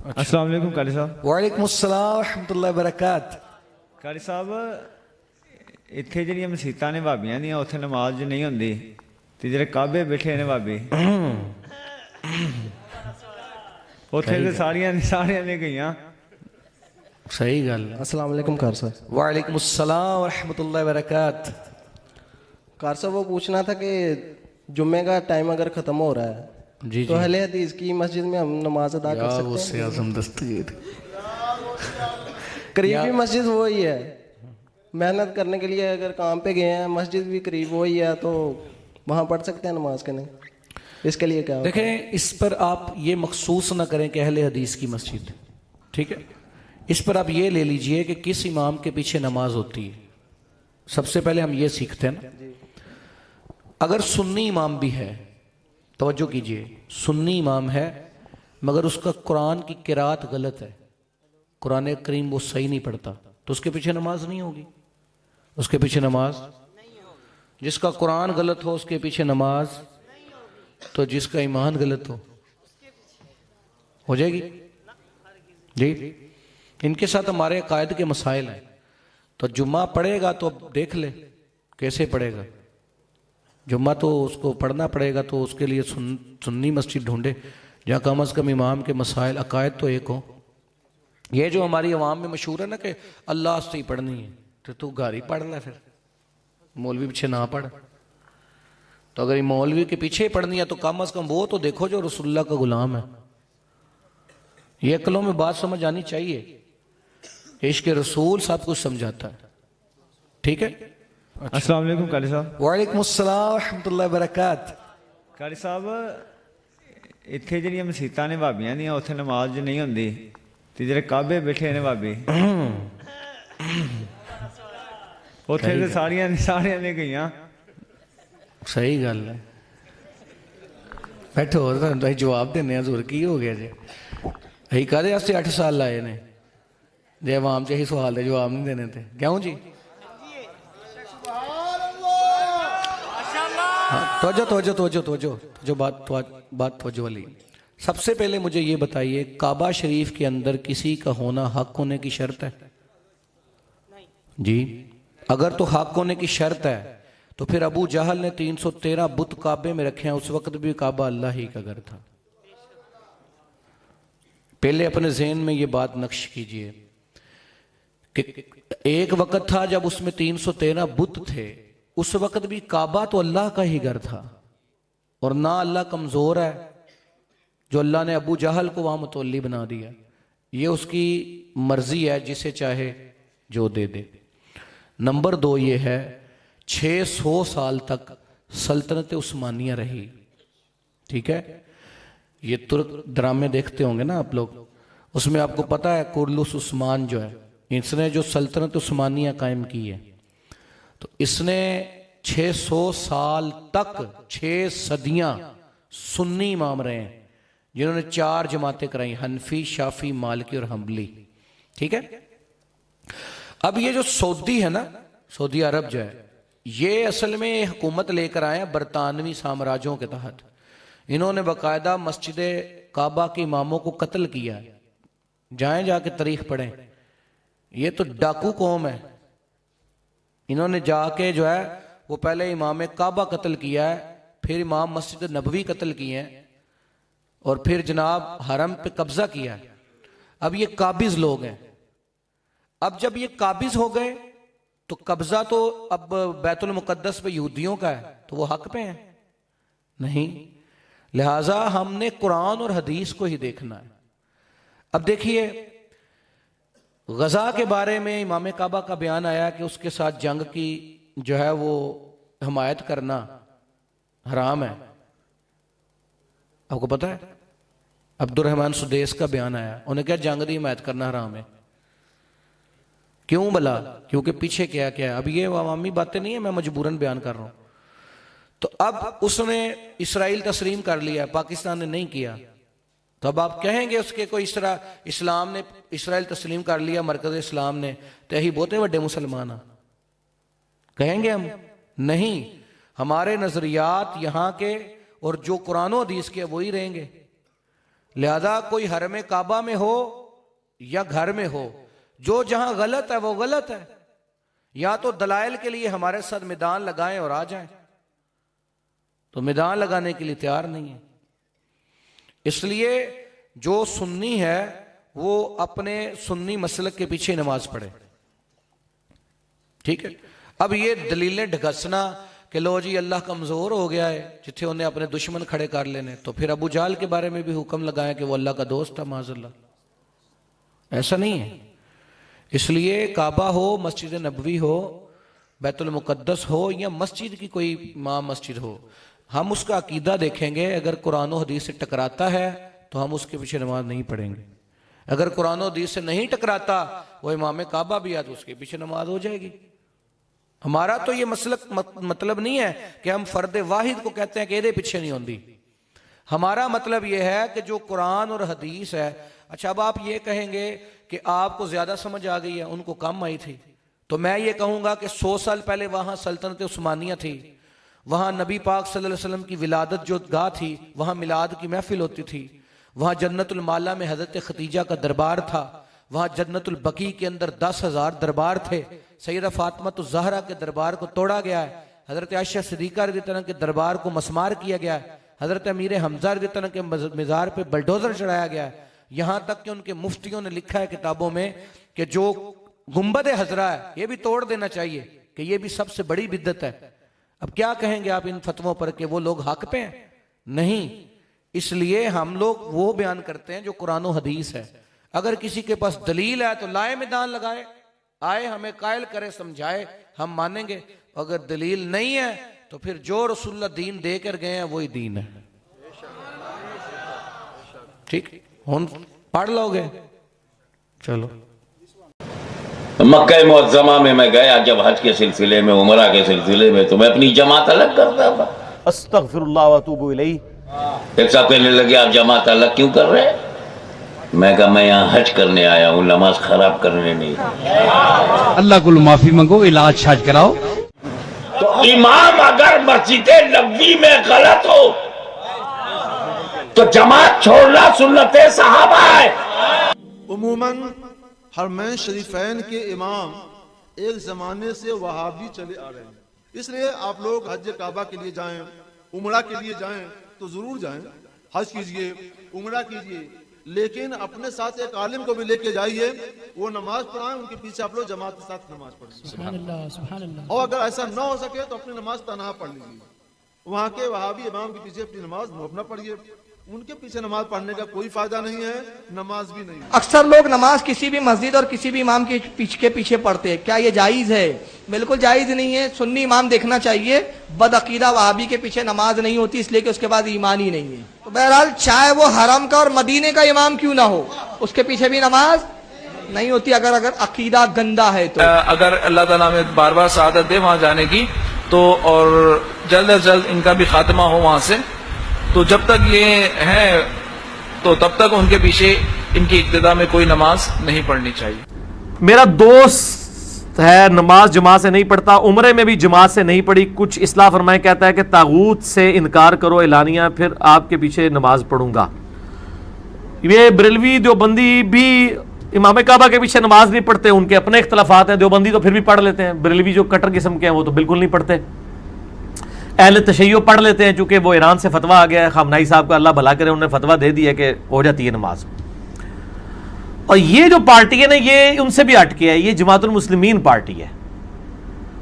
السلام علیکم قاری صاحب. وعلیکم السلام ورحمۃ اللہ وبرکاتہ. قاری صاحب ਇੱਥੇ ਜਿਹੜੀਆਂ ਮਸੀਤਾਂ ਨੇ ਭਾਬੀਆਂ ਦੀਆਂ ਉੱਥੇ ਨਮਾਜ਼ ਨਹੀਂ ਹੁੰਦੀ ਤੇ ਜਿਹੜੇ ਕਾਬੇ ਬੈਠੇ ਨੇ ਭਾਬੀ ਉੱਥੇ ਤੇ ਸਾਰੀਆਂ ਨੇ ਗਈਆਂ. صحیح گل ہے. السلام علیکم کار صاحب. وعلیکم السلام ورحمۃ اللہ وبرکاتہ. کار صاحب وہ پوچھنا تھا کہ جمعے کا ٹائم اگر ختم ہو رہا ہے جی تو اہل حدیث کی مسجد میں ہم نماز ادا کر یا سکتے اس ہیں؟ سے اعظم دستگیر. قریبی مسجد وہی ہے. محنت کرنے کے لیے اگر کام پہ گئے ہیں مسجد بھی قریب وہی ہے تو وہاں پڑھ سکتے ہیں نماز کے نہیں؟ اس کے لیے کیا ہوگا؟ دیکھیں اس پر آپ یہ مخصوص نہ کریں کہ اہل حدیث کی مسجد، ٹھیک ہے. اس پر آپ یہ لے لیجئے کہ کس امام کے پیچھے نماز ہوتی ہے. سب سے پہلے ہم یہ سیکھتے ہیں نا، اگر سنی امام بھی ہے، توجہ کیجئے، سنی امام ہے مگر اس کا قرآن کی قرات غلط ہے، قرآن کریم وہ صحیح نہیں پڑھتا، تو اس کے پیچھے نماز نہیں ہوگی. اس کے پیچھے نماز، جس کا قرآن غلط ہو اس کے پیچھے نماز، تو جس کا ایمان غلط ہو جائے گی. جی ان کے ساتھ ہمارے عقائد کے مسائل ہیں. تو جمعہ پڑھے گا تو اب دیکھ لے کیسے پڑھے گا. جمعہ تو اس کو پڑھنا پڑے گا، تو اس کے لیے سنی مسجد ڈھونڈے جہاں کم از کم امام کے مسائل عقائد تو ایک ہوں. یہ جو ہماری عوام میں مشہور ہے نا کہ اللہ سے ہی پڑھنی ہے، تو گھر ہی پڑھ لے، پھر مولوی پیچھے نہ پڑھ. تو اگر یہ مولوی کے پیچھے ہی پڑھنی ہے تو کم از کم وہ تو دیکھو جو رسول اللہ کا غلام ہے. یہ عقلوں میں بات سمجھ آنی چاہیے. عشق رسول سب کچھ سمجھاتا ہے، ٹھیک ہے. السلام علیکم قاری صاحب. وعلیکم السلام ورحمۃ اللہ وبرکاتہ. قاری ਸਾਹਿਬ ਇੱਥੇ ਜਿਹੜੀਆਂ ਮਸੀਤਾਂ ਨੇ ਭਾਬੀਆਂ ਦੀਆਂ ਉੱਥੇ ਨਮਾਜ਼ ਨਹੀਂ ਹੁੰਦੀ ਤੇ ਜਿਹੜੇ ਕਾਬੇ ਬੈਠੇ ਨੇ ਭਾਬੀ ਉੱਥੇ ਤੇ ਸਾਰੀਆਂ ਨੇ ਗਈਆਂ. صحیح گل ہے. بیٹھو تھی جواب دینے حضور کی ہو گیا جی. اہی کہتے واسطے 8 سال لائے نے جی عوام چ یہی سوال دے جواب نہیں دینے تھے. کیوں جی؟ توجہ بات توجہ والی. سب سے پہلے مجھے یہ بتائیے کعبہ شریف کے اندر کسی کا ہونا حق ہونے کی شرط ہے؟ جی اگر تو حق ہونے کی شرط ہے تو پھر ابو جہل نے 313 بت کعبے میں رکھے ہیں، اس وقت بھی کعبہ اللہ ہی کا گھر تھا. پہلے اپنے ذہن میں یہ بات نقش کیجئے کہ ایک وقت تھا جب اس میں 313 بت تھے، اس وقت بھی کعبہ تو اللہ کا ہی گھر تھا. اور نہ اللہ کمزور ہے جو اللہ نے ابو جہل کو وہاں متولی بنا دیا. یہ اس کی مرضی ہے، جسے چاہے جو دے دے. نمبر 2 یہ ہے 600 سال تک سلطنت عثمانیہ رہی، ٹھیک ہے. یہ ترک ڈرامے دیکھتے ہوں گے نا آپ لوگ، اس میں آپ کو پتا ہے کورلوس عثمان جو ہے، اس نے جو سلطنت عثمانیہ قائم کی ہے، تو اس نے 600 سال تک 6 صدیاں سنی امام رہے ہیں جنہوں نے 4 جماعتیں کرائی، حنفی، شافی، مالکی اور حنبلی، ٹھیک ہے. اب یہ جو سعودی ہے نا، سعودی عرب جو ہے، یہ اصل میں حکومت لے کر آئے ہیں برطانوی سامراجوں کے تحت. انہوں نے باقاعدہ مسجد کعبہ کے اماموں کو قتل کیا ہے. جائیں جا کے تاریخ پڑھیں. یہ تو ڈاکو قوم ہے. انہوں نے جا کے جو ہے وہ پہلے امام کعبہ قتل کیا ہے، پھر امام مسجد نبوی قتل کیے ہیں، اور پھر جناب حرم پہ قبضہ کیا ہے. اب یہ قابض لوگ ہیں. اب جب یہ قابض ہو گئے تو قبضہ تو اب بیت المقدس پہ یہودیوں کا ہے، تو وہ حق پہ ہیں؟ نہیں. لہٰذا ہم نے قرآن اور حدیث کو ہی دیکھنا ہے. اب دیکھیے غزہ کے بارے میں امام کعبہ کا بیان آیا کہ اس کے ساتھ جنگ کی جو ہے وہ حمایت کرنا حرام ہے. آپ کو پتا ہے عبد الرحمن سدیس کا بیان آیا، انہیں کہا جنگ دی حمایت کرنا حرام ہے. کیوں بلا؟ کیونکہ پیچھے کیا ہے. اب یہ عوامی باتیں نہیں ہیں، میں مجبوراً بیان کر رہا ہوں. تو اب اس نے اسرائیل تسلیم کر لیا، پاکستان نے نہیں کیا، تو اب آپ کہیں گے اس کے کوئی اس طرح اسلام نے اسرائیل تسلیم کر لیا، مرکز اسلام نے، تو یہی بہتے بڑے مسلمان ہیں کہیں گے ہم؟ نہیں. ہمارے نظریات یہاں کے اور جو قرآن و حدیث کے وہی رہیں گے. لہذا کوئی حرم کعبہ میں ہو یا گھر میں ہو، جو جہاں غلط ہے وہ غلط ہے، یا تو دلائل کے لیے ہمارے ساتھ میدان لگائیں اور آ جائیں، تو میدان لگانے کے لیے تیار نہیں ہے۔ اس لیے جو سنی ہے وہ اپنے سنی مسلک کے پیچھے نماز پڑھے، ٹھیک ہے۔ اب یہ دلیلیں ڈھگسنا کہ لو جی اللہ کمزور ہو گیا ہے جتھے انہیں اپنے دشمن کھڑے کر لینے، تو پھر ابو جہل کے بارے میں بھی حکم لگائیں کہ وہ اللہ کا دوست تھا، معاذ اللہ۔ ایسا نہیں ہے۔ اس لیے کعبہ ہو، مسجد نبوی ہو، بیت المقدس ہو، یا مسجد کی کوئی ماں مسجد ہو، ہم اس کا عقیدہ دیکھیں گے۔ اگر قرآن و حدیث سے ٹکراتا ہے تو ہم اس کے پیچھے نماز نہیں پڑھیں گے، اگر قرآن و حدیث سے نہیں ٹکراتا، وہ امام کعبہ بھی ہے تو اس کے پیچھے نماز ہو جائے گی۔ ہمارا تو یہ مسلک مطلب نہیں ہے کہ ہم فرد واحد کو کہتے ہیں کہ یہ پیچھے نہیں ہوندی، ہمارا مطلب یہ ہے کہ جو قرآن اور حدیث ہے۔ اچھا اب آپ یہ کہیں گے کہ آپ کو زیادہ سمجھ آ گئی ہے، ان کو کم آئی تھی، تو میں یہ کہوں گا کہ 100 سال پہلے وہاں سلطنت عثمانیہ تھی، وہاں نبی پاک صلی اللہ علیہ وسلم کی ولادت جو گاہ تھی وہاں میلاد کی محفل ہوتی تھی، وہاں جنت المالا میں حضرت خدیجہ کا دربار تھا، وہاں جنت البقیع کے اندر 10,000 دربار تھے، سیدہ فاطمہ الزہرا کے دربار کو توڑا گیا ہے، حضرت عائشہ صدیقہ رضی اللہ عنہ کے دربار کو مسمار کیا گیا ہے، حضرت امیر حمزہ رضی اللہ عنہ کے مزار پہ بلڈوزر چڑھایا گیا ہے، یہاں تک کہ ان کے مفتیوں نے لکھا ہے کتابوں میں کہ جو گنبد حضرہ ہے یہ بھی توڑ دینا چاہیے، کہ یہ بھی سب سے بڑی بدعت ہے۔ اب کیا کہیں گے آپ ان فتووں پر کہ وہ لوگ حق پہ ہیں؟ نہیں، اس لیے ہم لوگ وہ بیان کرتے ہیں جو قرآن و حدیث ہے۔ اگر کسی کے پاس دلیل ہے تو لائے میدان لگائے، آئے ہمیں قائل کرے سمجھائے، ہم مانیں گے۔ اگر دلیل نہیں ہے تو پھر جو رسول اللہ دین دے کر گئے ہیں وہی دین ہے، ٹھیک؟ ہن پڑھ لو گے، چلو۔ مکہ معظمہ میں گیا جب حج کے سلسلے میں، عمرہ کے سلسلے میں، تو میں اپنی جماعت الگ کرتا تھا۔ استغفر اللہ واتوب الیہ۔ ایک صاحب کہنے لگے آپ جماعت الگ کیوں کر رہے ہیں؟ میں کہا میں یہاں حج کرنے آیا ہوں، نماز خراب کرنے نہیں۔ اللہ کو معافی منگو، علاج حج کراؤ۔ تو امام اگر مسجد نبوی میں غلط ہو تو جماعت چھوڑنا سنت صحابہ ہے۔ عموماً حرمین شریفین کے امام ایک زمانے سے وہابی چلے آ رہے ہیں، اس لیے آپ لوگ حج کعبہ کے لیے جائیں، عمرہ کے لیے جائیں تو ضرور جائیں، حج کیجئے، عمرہ کیجئے، لیکن اپنے ساتھ ایک عالم کو بھی لے کے جائیے، وہ نماز پڑھائیں، ان کے پیچھے آپ لوگ جماعت کے ساتھ نماز پڑھیں۔ سبحان اللہ، سبحان اللہ۔ اور اگر ایسا نہ ہو سکے تو اپنی نماز تنہا پڑھ لیجیے، وہاں کے وہابی امام کے پیچھے اپنی نماز نہ پڑھیے، ان کے پیچھے نماز پڑھنے کا کوئی فائدہ نہیں ہے، نماز بھی نہیں۔ اکثر لوگ نماز کسی بھی مسجد اور کسی بھی امام کے پیچھے پڑھتے ہیں، کیا یہ جائز ہے؟ بالکل جائز نہیں ہے۔ سنی امام دیکھنا چاہیے، بد عقیدہ وہابی کے پیچھے نماز نہیں ہوتی، اس لیے کہ اس کے بعد ایمان ہی نہیں ہے۔ تو بہرحال چاہے وہ حرم کا اور مدینے کا امام کیوں نہ ہو، اس کے پیچھے بھی نماز نہیں ہوتی اگر عقیدہ گندا ہے تو۔ اگر اللہ تعالیٰ میں بار بار سعادت دے وہاں جانے کی تو، اور جلد از جلد ان کا بھی خاتمہ ہو وہاں سے، تو جب تک یہ ہے تو تب تک ان کے پیچھے ان کی ابتدا میں کوئی نماز نہیں پڑھنی چاہیے۔ میرا دوست ہے نماز جماعت سے نہیں پڑھتا، عمرے میں بھی جماعت سے نہیں پڑھی، کچھ اصلاح فرمائے، کہتا ہے کہ طاغوت سے انکار کرو اعلانیہ، پھر آپ کے پیچھے نماز پڑھوں گا۔ یہ بریلوی دیوبندی بھی امام کعبہ کے پیچھے نماز نہیں پڑھتے، ان کے اپنے اختلافات ہیں، دیوبندی تو پھر بھی پڑھ لیتے ہیں، بریلوی جو کٹر قسم کے ہیں وہ تو بالکل نہیں پڑھتے۔ اہل تشیع پڑھ لیتے ہیں چونکہ وہ ایران سے فتویٰ آ گیا ہے، خامنائی صاحب کا اللہ بھلا کرے، انہوں نے فتویٰ دے دیا کہ ہو جاتی ہے نماز۔ اور یہ جو پارٹی ہے نا، یہ ان سے بھی ہٹ کے ہے، یہ جماعت المسلمین پارٹی ہے،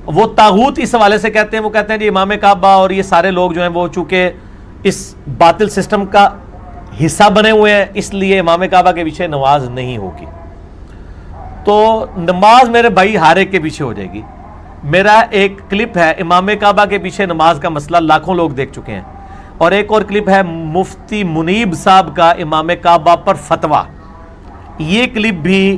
وہ طاغوت اس حوالے سے کہتے ہیں، وہ کہتے ہیں کہ امام کعبہ اور یہ سارے لوگ جو ہیں وہ چونکہ اس باطل سسٹم کا حصہ بنے ہوئے ہیں، اس لیے امام کعبہ کے پیچھے نماز نہیں ہوگی۔ تو نماز میرے بھائی ہر ایک کے پیچھے ہو جائے گی۔ میرا ایک کلپ ہے امام کعبہ کے پیچھے نماز کا مسئلہ، لاکھوں لوگ دیکھ چکے ہیں، اور ایک اور کلپ ہے مفتی منیب صاحب کا امام کعبہ پر فتویٰ، یہ کلپ بھی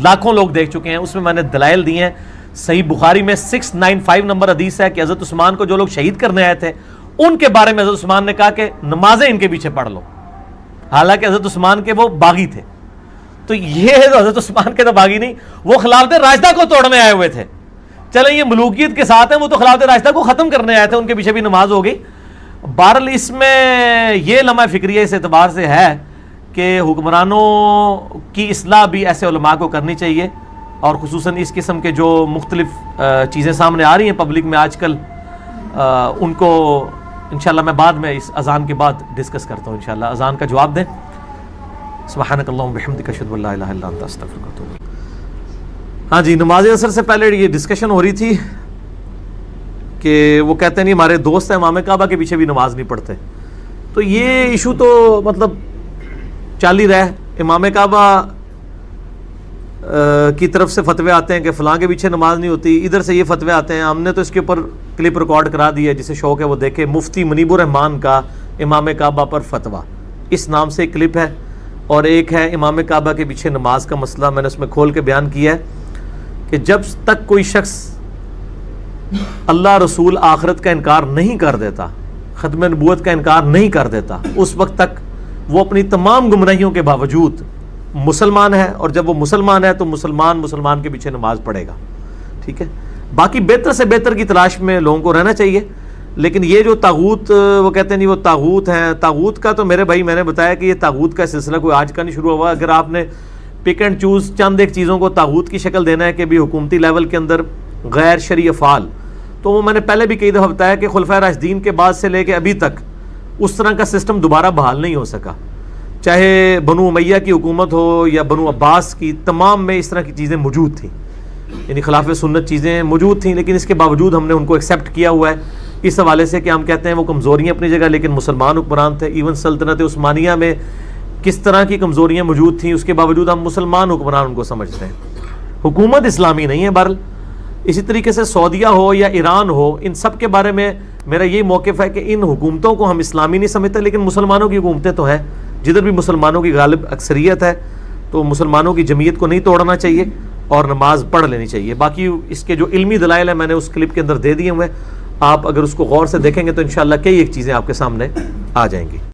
لاکھوں لوگ دیکھ چکے ہیں، اس میں نے دلائل دی ہیں۔ صحیح بخاری میں 695 نمبر حدیث ہے کہ حضرت عثمان کو جو لوگ شہید کرنے آئے تھے ان کے بارے میں حضرت عثمان نے کہا کہ نمازیں ان کے پیچھے پڑھ لو، حالانکہ حضرت عثمان کے وہ باغی تھے۔ تو یہ حضرت عثمان کے تو باغی نہیں، وہ خلافت راشدہ کو توڑنے آئے ہوئے تھے۔ چلیں یہ ملوکیت کے ساتھ ہیں، وہ تو خلافت راشدہ کو ختم کرنے آئے تھے، ان کے پیچھے بھی نماز ہو گئی۔ بہرحال اس میں یہ لمحہ فکریہ اس اعتبار سے ہے کہ حکمرانوں کی اصلاح بھی ایسے علماء کو کرنی چاہیے، اور خصوصاً اس قسم کے جو مختلف چیزیں سامنے آ رہی ہیں پبلک میں آج کل، ان کو انشاءاللہ میں بعد میں اس اذان کے بعد ڈسکس کرتا ہوں. انشاءاللہ اذان کا جواب دیں. سبحانک اللہم بحمدک اشہد ان لا الہ الا انت استغفرک واتوب الیک. ہاں جی، نماز عصر سے پہلے یہ ڈسکشن ہو رہی تھی کہ وہ کہتے ہیں نہیں ہمارے دوست ہیں امام کعبہ کے پیچھے بھی نماز نہیں پڑھتے. تو یہ ایشو تو مطلب چال ہی رہا. امام کعبہ کی طرف سے فتوے آتے ہیں کہ فلاں کے پیچھے نماز نہیں ہوتی، ادھر سے یہ فتوے آتے ہیں. ہم نے تو اس کے اوپر کلپ ریکارڈ کرا دی ہے، جسے شوق ہے وہ دیکھے. مفتی منیب الرحمان کا امام کعبہ پر فتویٰ، اس نام سے ایک کلپ ہے، اور ایک ہے امام کعبہ کے پیچھے نماز کا مسئلہ. میں نے اس میں کھول کے بیان کیا ہے کہ جب تک کوئی شخص اللہ رسول آخرت کا انکار نہیں کر دیتا، ختم نبوت کا انکار نہیں کر دیتا، اس وقت تک وہ اپنی تمام گمراہیوں کے باوجود مسلمان ہے. اور جب وہ مسلمان ہے تو مسلمان کے پیچھے نماز پڑھے گا. ٹھیک ہے، باقی بہتر سے بہتر کی تلاش میں لوگوں کو رہنا چاہیے. لیکن یہ جو طاغوت وہ کہتے ہیں نہیں وہ طاغوت ہیں، طاغوت کا تو میرے بھائی میں نے بتایا کہ یہ طاغوت کا سلسلہ کوئی آج کا نہیں شروع ہوا. اگر آپ نے پک اینڈ چوز چند ایک چیزوں کو طاغوت کی شکل دینا ہے کہ بھی حکومتی لیول کے اندر غیر شرعی افعال، تو وہ میں نے پہلے بھی کئی دفعہ بتایا کہ خلفائے راشدین کے بعد سے لے کے ابھی تک اس طرح کا سسٹم دوبارہ بحال نہیں ہو سکا. چاہے بنو امیہ کی حکومت ہو یا بنو عباس کی، تمام میں اس طرح کی چیزیں موجود تھیں، یعنی خلاف سنت چیزیں موجود تھیں. لیکن اس کے باوجود ہم نے ان کو ایکسیپٹ کیا ہوا ہے اس حوالے سے کہ ہم کہتے ہیں وہ کمزوریاں اپنی جگہ لیکن مسلمان حکمران تھے. ایون سلطنت عثمانیہ میں کس طرح کی کمزوریاں موجود تھیں، اس کے باوجود ہم مسلمان حکمران ان کو سمجھتے ہیں. حکومت اسلامی نہیں ہے. بہرحال اسی طریقے سے سعودیہ ہو یا ایران ہو، ان سب کے بارے میں میرا یہی موقف ہے کہ ان حکومتوں کو ہم اسلامی نہیں سمجھتے، لیکن مسلمانوں کی حکومتیں تو ہیں. جدھر بھی مسلمانوں کی غالب اکثریت ہے تو مسلمانوں کی جمعیت کو نہیں توڑنا چاہیے اور نماز پڑھ لینی چاہیے. باقی اس کے جو علمی دلائل ہیں میں نے اس کلپ کے اندر دے دیے ہوئے، آپ اگر اس کو غور سے دیکھیں گے تو انشاءاللہ کئی ایک چیزیں آپ کے سامنے آ جائیں گی.